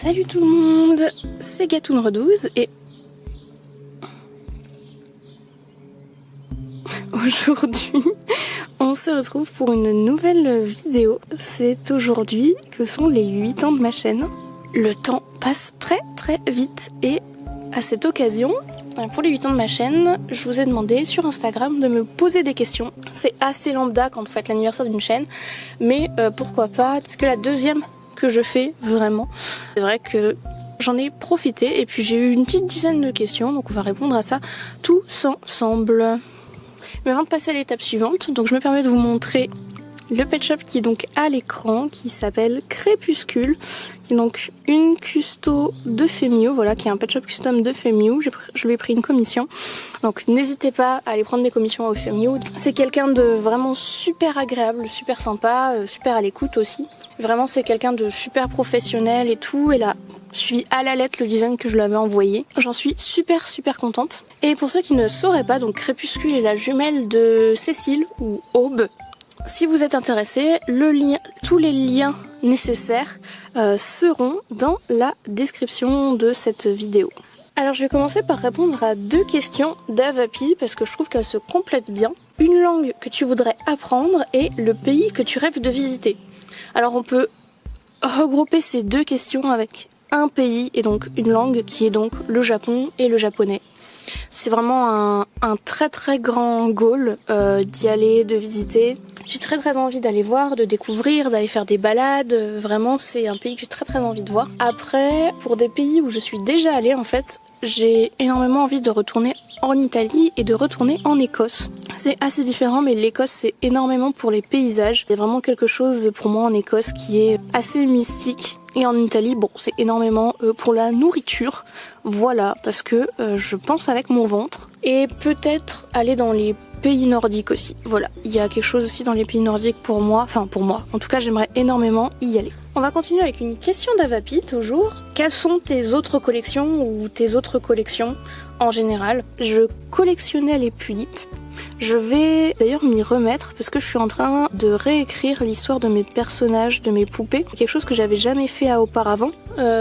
Salut tout le monde, c'est Gatounre12 et aujourd'hui on se retrouve pour une nouvelle vidéo. C'est aujourd'hui que sont les 8 ans de ma chaîne. Le temps passe très vite et à cette occasion, pour les 8 ans de ma chaîne, je vous ai demandé sur Instagram de me poser des questions. C'est assez lambda quand vous faites l'anniversaire d'une chaîne, mais pourquoi pas, c'est que la deuxième que je fais vraiment. C'est vrai que j'en ai profité et puis j'ai eu une petite dizaine de questions, donc on va répondre à ça tous ensemble. Mais avant de passer à l'étape suivante, donc je me permets de vous montrer le pet shop qui est donc à l'écran, qui s'appelle Crépuscule, qui est donc une custo de Femio, voilà, qui est un pet shop custom de Femio. Je lui ai pris une commission, donc n'hésitez pas à aller prendre des commissions au Femio. C'est quelqu'un de vraiment super agréable, super sympa, super à l'écoute aussi. Vraiment c'est quelqu'un de super professionnel et tout, et là je suis à la lettre le design que je lui avais envoyé. J'en suis super contente. Et pour ceux qui ne sauraient pas, donc Crépuscule est la jumelle de Cécile ou Aube. Si vous êtes intéressé, tous les liens nécessaires seront dans la description de cette vidéo. Alors je vais commencer par répondre à 2 questions d'Avapi parce que je trouve qu'elles se complètent bien. Une langue que tu voudrais apprendre et le pays que tu rêves de visiter. Alors on peut regrouper ces 2 questions avec un pays et donc une langue qui est donc le Japon et le japonais. C'est vraiment un très grand goal d'y aller, de visiter. J'ai très envie d'aller voir, de découvrir, d'aller faire des balades. Vraiment, c'est un pays que j'ai très envie de voir. Après, pour des pays où je suis déjà allée, en fait, j'ai énormément envie de retourner en Italie et de retourner en Écosse. C'est assez différent, mais l'Écosse, c'est énormément pour les paysages. Il y a vraiment quelque chose pour moi en Écosse qui est assez mystique. Et en Italie, bon, c'est énormément pour la nourriture. Voilà, parce que je pense avec mon ventre. Et peut-être aller dans les pays nordiques aussi. Voilà, il y a quelque chose aussi dans les pays nordiques pour moi. Enfin, pour moi. En tout cas, j'aimerais énormément y aller. On va continuer avec une question d'Avapi, toujours. Quelles sont tes autres collections ou tes autres collections en général? Je collectionnais les tulipes. Je vais d'ailleurs m'y remettre parce que je suis en train de réécrire l'histoire de mes personnages, de mes poupées. Quelque chose que j'avais jamais fait auparavant.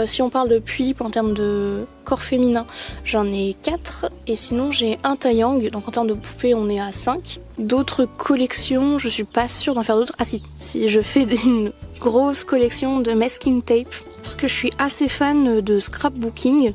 Si on parle de tulipes en termes de corps féminin, j'en ai 4 et sinon j'ai un taiyang, donc en termes de poupées on est à 5. D'autres collections, je suis pas sûre d'en faire d'autres. Ah si je fais une grosse collection de masking tape parce que je suis assez fan de scrapbooking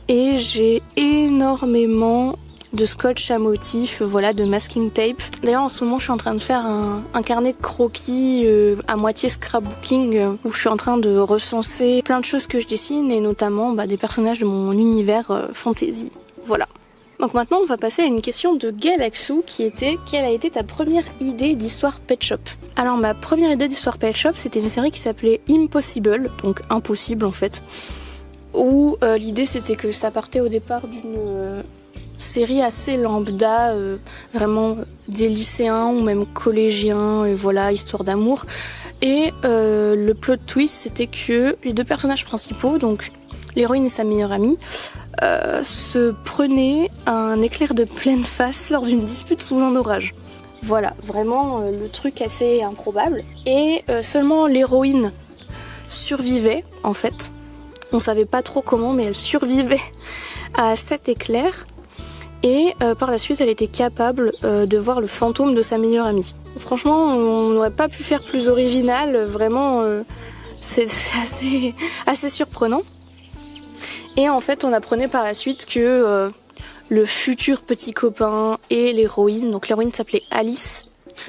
et j'ai énormément de scotch à motif, voilà, de masking tape. D'ailleurs en ce moment je suis en train de faire un carnet de croquis à moitié scrapbooking où je suis en train de recenser plein de choses que je dessine et notamment des personnages de mon univers fantasy. Voilà. Donc maintenant on va passer à une question de Galaxu qui était: quelle a été ta première idée d'histoire pet shop? Alors ma première idée d'histoire pet shop, c'était une série qui s'appelait Impossible, donc impossible en fait, où l'idée c'était que ça partait au départ d'une série assez lambda, vraiment des lycéens ou même collégiens, et voilà, histoire d'amour. Et le plot twist, c'était que les 2 personnages principaux, donc l'héroïne et sa meilleure amie, se prenaient un éclair de pleine face lors d'une dispute sous un orage. Voilà, vraiment le truc assez improbable. Et seulement l'héroïne survivait, en fait. On savait pas trop comment, mais elle survivait à cet éclair. Et par la suite, elle était capable de voir le fantôme de sa meilleure amie. Franchement, on n'aurait pas pu faire plus original, vraiment, c'est assez surprenant. Et en fait, on apprenait par la suite que le futur petit copain et l'héroïne, donc l'héroïne s'appelait Alice.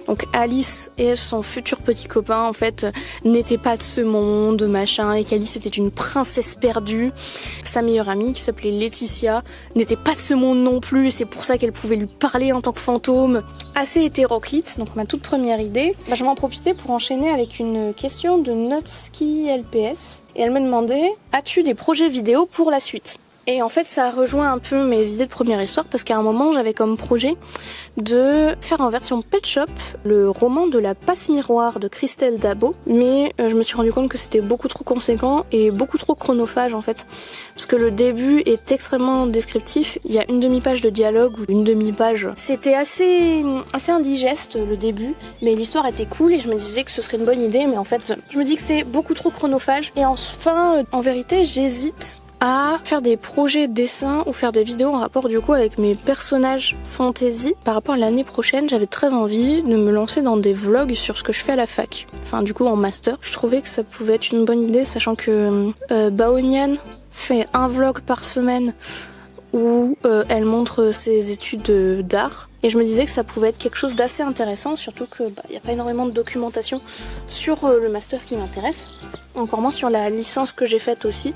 Donc Alice et son futur petit copain en fait n'étaient pas de ce monde, machin, et qu'Alice était une princesse perdue. Sa meilleure amie qui s'appelait Laetitia n'était pas de ce monde non plus, et c'est pour ça qu'elle pouvait lui parler en tant que fantôme. Assez hétéroclite, donc ma toute première idée. Je vais en profiter pour enchaîner avec une question de Notski LPS. Et elle me demandait: as-tu des projets vidéo pour la suite? Et en fait ça rejoint un peu mes idées de première histoire parce qu'à un moment j'avais comme projet de faire en version Pet Shop le roman de la passe miroir de Christelle Dabo, mais je me suis rendu compte que c'était beaucoup trop conséquent et beaucoup trop chronophage en fait, parce que le début est extrêmement descriptif, il y a une demi-page de dialogue ou une demi-page. C'était assez indigeste le début, mais l'histoire était cool et je me disais que ce serait une bonne idée, mais en fait je me dis que c'est beaucoup trop chronophage. Et enfin en vérité j'hésite à faire des projets de dessin ou faire des vidéos en rapport du coup avec mes personnages fantasy. Par rapport à l'année prochaine, j'avais très envie de me lancer dans des vlogs sur ce que je fais à la fac. Enfin du coup en master, je trouvais que ça pouvait être une bonne idée, sachant que Baonian fait un vlog par semaine où elle montre ses études d'art. Et je me disais que ça pouvait être quelque chose d'assez intéressant, surtout que y a pas énormément de documentation sur le master qui m'intéresse, encore moins sur la licence que j'ai faite aussi.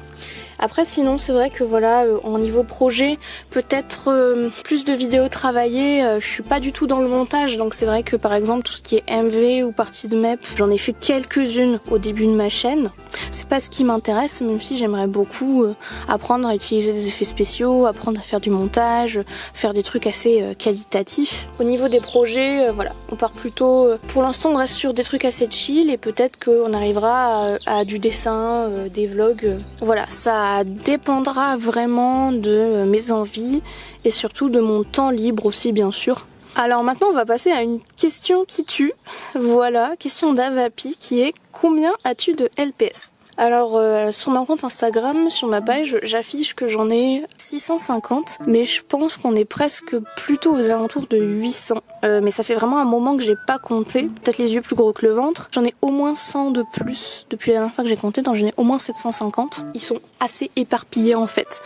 Après sinon c'est vrai que voilà, en niveau projet, peut-être plus de vidéos travaillées, je suis pas du tout dans le montage, donc c'est vrai que par exemple tout ce qui est MV ou partie de MEP, j'en ai fait quelques-unes au début de ma chaîne. C'est pas ce qui m'intéresse, même si j'aimerais beaucoup apprendre à utiliser des effets spéciaux, apprendre à faire du montage, faire des trucs assez qualitatifs. Au niveau des projets, voilà, on part plutôt... pour l'instant on reste sur des trucs assez chill et peut-être qu'on arrivera à du dessin, des vlogs. Voilà, ça dépendra vraiment de mes envies et surtout de mon temps libre aussi bien sûr. Alors maintenant on va passer à une question qui tue. Voilà, question d'Avapi qui est: combien as-tu de LPS ? Alors sur mon compte Instagram, sur ma page, j'affiche que j'en ai 650, mais je pense qu'on est presque plutôt aux alentours de 800. Mais ça fait vraiment un moment que j'ai pas compté, peut-être les yeux plus gros que le ventre. J'en ai au moins 100 de plus depuis la dernière fois que j'ai compté, donc j'en ai au moins 750. Ils sont assez éparpillés en fait.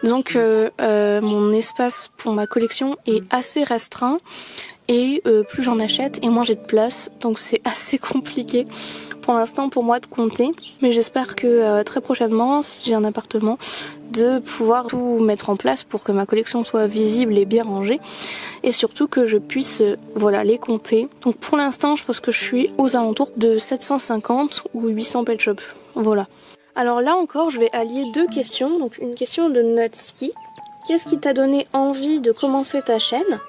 Donc mon espace pour ma collection est assez restreint. Et plus j'en achète et moins j'ai de place, donc c'est assez compliqué pour l'instant pour moi de compter. Mais j'espère que très prochainement, si j'ai un appartement, de pouvoir tout mettre en place pour que ma collection soit visible et bien rangée. Et surtout que je puisse voilà, les compter. Donc pour l'instant je pense que je suis aux alentours de 750 ou 800 Pet Shop. Voilà. Alors là encore je vais allier deux questions. Donc une question de Nutski. Qu'est-ce qui t'a donné envie de commencer ta chaîne ?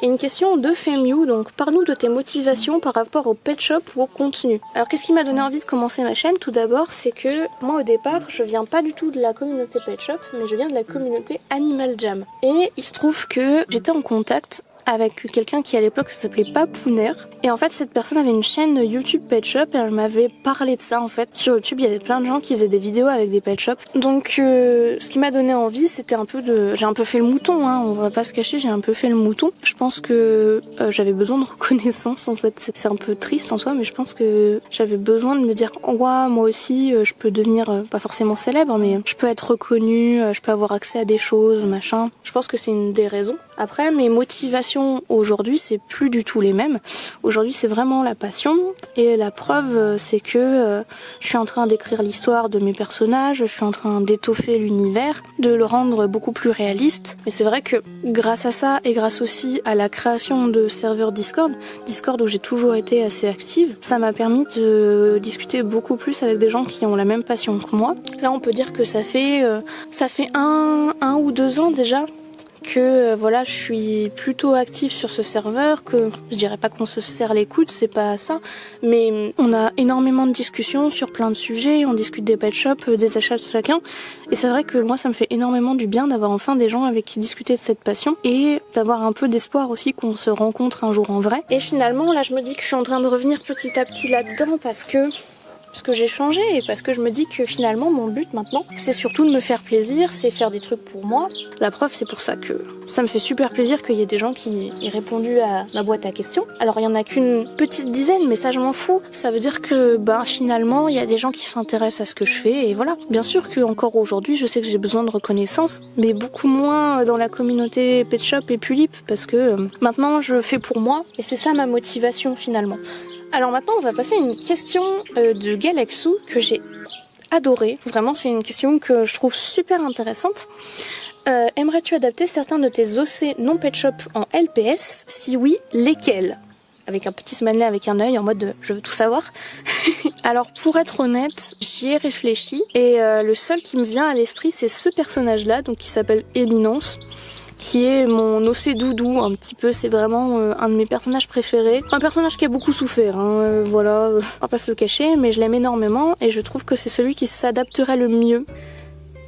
Et une question de Femiu, donc parle-nous de tes motivations par rapport au Pet Shop ou au contenu. Alors qu'est-ce qui m'a donné envie de commencer ma chaîne? Tout d'abord, c'est que moi au départ, je viens pas du tout de la communauté Pet Shop, mais je viens de la communauté Animal Jam. Et il se trouve que j'étais en contact avec quelqu'un qui à l'époque s'appelait Papouner, et en fait cette personne avait une chaîne YouTube Pet Shop et elle m'avait parlé de ça. En fait sur YouTube il y avait plein de gens qui faisaient des vidéos avec des Pet Shop, donc ce qui m'a donné envie c'était un peu de... J'ai un peu fait le mouton, hein, on va pas se cacher, j'ai un peu fait le mouton. Je pense que j'avais besoin de reconnaissance en fait, c'est un peu triste en soi, mais je pense que j'avais besoin de me dire oh, ouais, moi aussi je peux devenir pas forcément célèbre, mais je peux être reconnue, je peux avoir accès à des choses, machin. Je pense que c'est une des raisons. Après mes motivations aujourd'hui c'est plus du tout les mêmes. Aujourd'hui c'est vraiment la passion, et la preuve c'est que je suis en train d'écrire l'histoire de mes personnages, je suis en train d'étoffer l'univers, de le rendre beaucoup plus réaliste. Et c'est vrai que grâce à ça et grâce aussi à la création de serveurs Discord où j'ai toujours été assez active, ça m'a permis de discuter beaucoup plus avec des gens qui ont la même passion que moi. Là on peut dire que ça fait un ou 2 ans déjà que voilà, je suis plutôt active sur ce serveur, que je dirais pas qu'on se serre les coudes, c'est pas ça, mais on a énormément de discussions sur plein de sujets, on discute des pet shops, des achats de chacun, et c'est vrai que moi ça me fait énormément du bien d'avoir enfin des gens avec qui discuter de cette passion, et d'avoir un peu d'espoir aussi qu'on se rencontre un jour en vrai. Et finalement là je me dis que je suis en train de revenir petit à petit là-dedans parce que j'ai changé, et parce que je me dis que finalement mon but maintenant c'est surtout de me faire plaisir, c'est faire des trucs pour moi. La preuve c'est pour ça que ça me fait super plaisir qu'il y ait des gens qui aient répondu à ma boîte à questions. Alors il y en a qu'une petite dizaine, mais ça je m'en fous. Ça veut dire que finalement il y a des gens qui s'intéressent à ce que je fais, et voilà. Bien sûr que encore aujourd'hui je sais que j'ai besoin de reconnaissance, mais beaucoup moins dans la communauté Pet Shop et Pulip, parce que maintenant je fais pour moi, et c'est ça ma motivation finalement. Alors maintenant on va passer à une question de Galaxu que j'ai adorée. Vraiment c'est une question que je trouve super intéressante. Aimerais-tu adapter certains de tes OC non Pet Shop en LPS? Si oui, lesquels? avec un petit smiley avec un œil en mode je veux tout savoir. Alors pour être honnête, j'y ai réfléchi et le seul qui me vient à l'esprit c'est ce personnage-là, donc qui s'appelle Éminence, qui est mon ossé doudou un petit peu, c'est vraiment un de mes personnages préférés. Un personnage qui a beaucoup souffert, hein, voilà, on va pas se le cacher, mais je l'aime énormément et je trouve que c'est celui qui s'adapterait le mieux.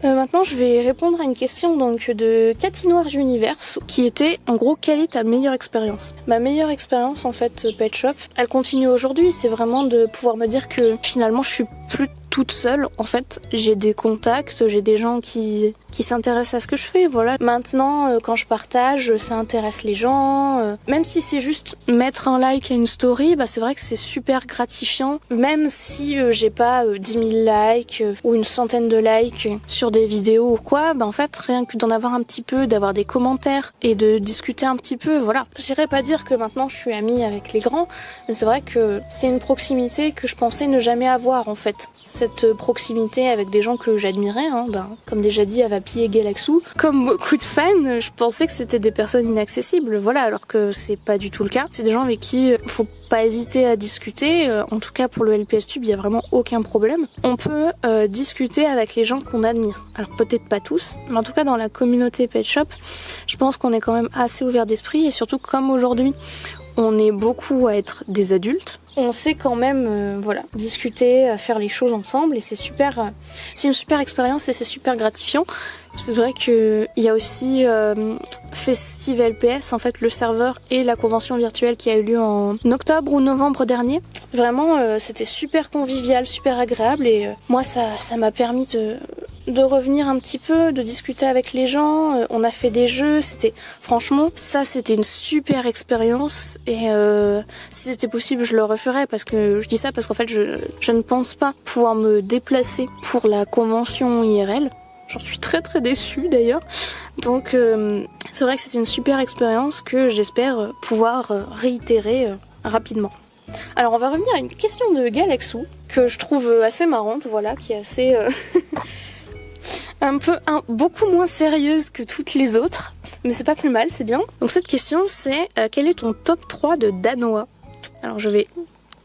Maintenant je vais répondre à une question donc de Cathy Noir Universe qui était en gros quelle est ta meilleure expérience. Ma meilleure expérience en fait Pet Shop, elle continue aujourd'hui, c'est vraiment de pouvoir me dire que finalement je suis plus toute seule, en fait j'ai des contacts, j'ai des gens qui s'intéressent à ce que je fais, voilà. Maintenant quand je partage, ça intéresse les gens, même si c'est juste mettre un like à une story, bah c'est vrai que c'est super gratifiant, même si j'ai pas 10 000 likes ou une centaine de likes sur des vidéos ou quoi, bah en fait rien que d'en avoir un petit peu, d'avoir des commentaires et de discuter un petit peu, voilà. J'irais pas dire que maintenant je suis amie avec les grands, mais c'est vrai que c'est une proximité que je pensais ne jamais avoir en fait. Cette proximité avec des gens que j'admirais, hein, comme déjà dit Avapi et Galaxou. Comme beaucoup de fans, je pensais que c'était des personnes inaccessibles, voilà, alors que c'est pas du tout le cas. C'est des gens avec qui faut pas hésiter à discuter, en tout cas pour le LPS Tube, il y a vraiment aucun problème. On peut discuter avec les gens qu'on admire. Alors peut-être pas tous, mais en tout cas dans la communauté Pet Shop, je pense qu'on est quand même assez ouvert d'esprit et surtout comme aujourd'hui, on est beaucoup à être des adultes. On sait quand même, voilà, discuter, faire les choses ensemble et c'est super, c'est une super expérience et c'est super gratifiant. C'est vrai qu'il y a aussi Festival LPS, en fait le serveur et la convention virtuelle qui a eu lieu en octobre ou novembre dernier. Vraiment, c'était super convivial, super agréable et moi ça m'a permis de revenir un petit peu, de discuter avec les gens. On a fait des jeux, franchement, c'était une super expérience et si c'était possible, je le referais parce que je dis ça parce qu'en fait, je ne pense pas pouvoir me déplacer pour la convention IRL. J'en suis très très déçue d'ailleurs. Donc c'est vrai que c'est une super expérience que j'espère pouvoir réitérer rapidement. Alors on va revenir à une question de Galaxou que je trouve assez marrante, voilà, qui est assez beaucoup moins sérieuse que toutes les autres, mais c'est pas plus mal, c'est bien. Donc cette question c'est quel est ton top 3 de Danois? Alors je vais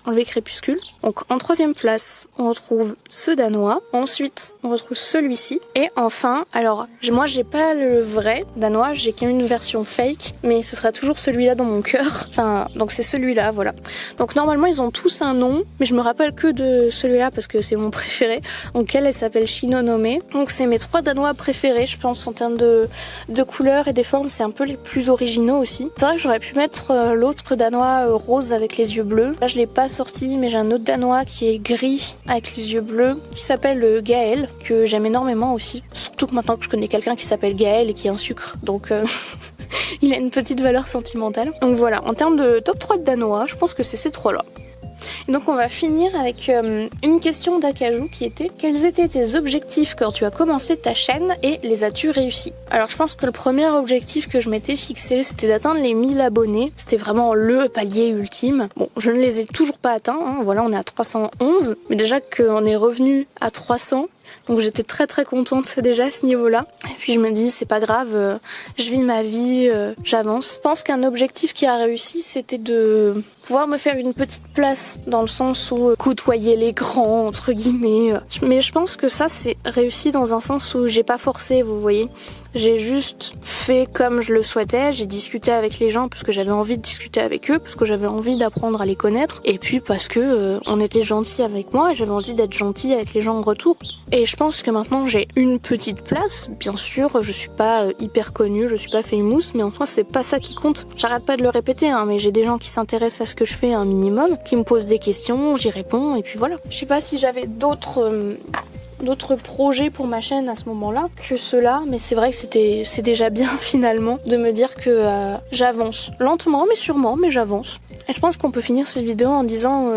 enlever Crépuscule. Donc en troisième place, on retrouve ce Danois. Ensuite, on retrouve celui-ci. Et enfin, alors moi j'ai pas le vrai Danois, j'ai qu'une version fake, mais ce sera toujours celui-là dans mon cœur. Enfin, donc c'est celui-là, voilà. Donc normalement ils ont tous un nom, mais je me rappelle que de celui-là parce que c'est mon préféré. Donc elle s'appelle Shinonome. Donc c'est mes 3 Danois préférés, je pense en termes de couleurs et des formes, c'est un peu les plus originaux aussi. C'est vrai que j'aurais pu mettre l'autre Danois rose avec les yeux bleus. Là je l'ai pas sorti, mais j'ai un autre Danois qui est gris avec les yeux bleus qui s'appelle Gaël, que j'aime énormément aussi, surtout que maintenant que je connais quelqu'un qui s'appelle Gaël et qui est un sucre, donc il a une petite valeur sentimentale. Donc voilà, en termes de top 3 de Danois, je pense que c'est ces 3 là. Et donc on va finir avec une question d'Akajou qui était: quels étaient tes objectifs quand tu as commencé ta chaîne et les as-tu réussis? Alors je pense que le premier objectif que je m'étais fixé, c'était d'atteindre les 1000 abonnés. C'était vraiment le palier ultime. Bon, je ne les ai toujours pas atteints, hein. Voilà, on est à 311, mais déjà qu'on est revenu à 300. Donc j'étais très très contente déjà à ce niveau-là. Et puis je me dis c'est pas grave, je vis ma vie, j'avance. Je pense qu'un objectif qui a réussi, c'était de pouvoir me faire une petite place dans le sens où côtoyer les grands entre guillemets. Mais je pense que ça c'est réussi dans un sens où j'ai pas forcé, vous voyez. J'ai juste fait comme je le souhaitais, j'ai discuté avec les gens parce que j'avais envie de discuter avec eux, parce que j'avais envie d'apprendre à les connaître, et puis parce que on était gentils avec moi et j'avais envie d'être gentille avec les gens en retour. Et je pense que maintenant j'ai une petite place, bien sûr, je suis pas hyper connue, je suis pas famous, mais en soi c'est pas ça qui compte. J'arrête pas de le répéter, hein, mais j'ai des gens qui s'intéressent à ce que je fais un minimum, qui me posent des questions, j'y réponds, et puis voilà. Je sais pas si j'avais d'autres projets pour ma chaîne à ce moment-là que cela, mais c'est vrai que c'est déjà bien finalement de me dire que j'avance lentement mais sûrement, mais j'avance. Et je pense qu'on peut finir cette vidéo en disant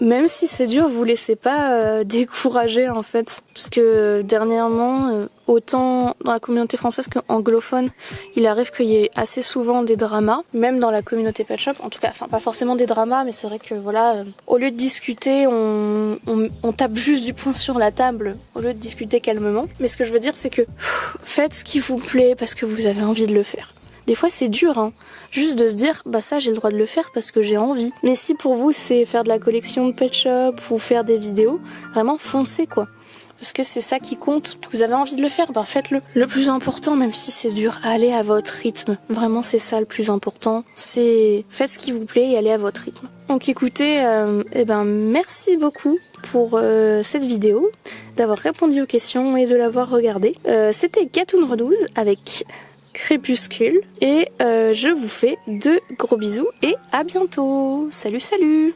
même si c'est dur, vous laissez pas décourager en fait, parce que dernièrement autant dans la communauté française qu'anglophone, il arrive qu'il y ait assez souvent des dramas, même dans la communauté Pet Shop, en tout cas, enfin pas forcément des dramas, mais c'est vrai que voilà, au lieu de discuter, on tape juste du poing sur la table, au lieu de discuter calmement. Mais ce que je veux dire, c'est que faites ce qui vous plaît parce que vous avez envie de le faire. Des fois c'est dur, hein. Juste de se dire bah ça j'ai le droit de le faire parce que j'ai envie. Mais si pour vous c'est faire de la collection de pet shop ou faire des vidéos, vraiment foncez quoi. Parce que c'est ça qui compte. Vous avez envie de le faire, bah faites-le. Le plus important, même si c'est dur, allez à votre rythme. Vraiment c'est ça le plus important. C'est faites ce qui vous plaît et allez à votre rythme. Donc écoutez, merci beaucoup pour cette vidéo, d'avoir répondu aux questions et de l'avoir regardée. C'était Gatoun 12 avec Crépuscule et je vous fais de gros bisous et à bientôt. Salut salut.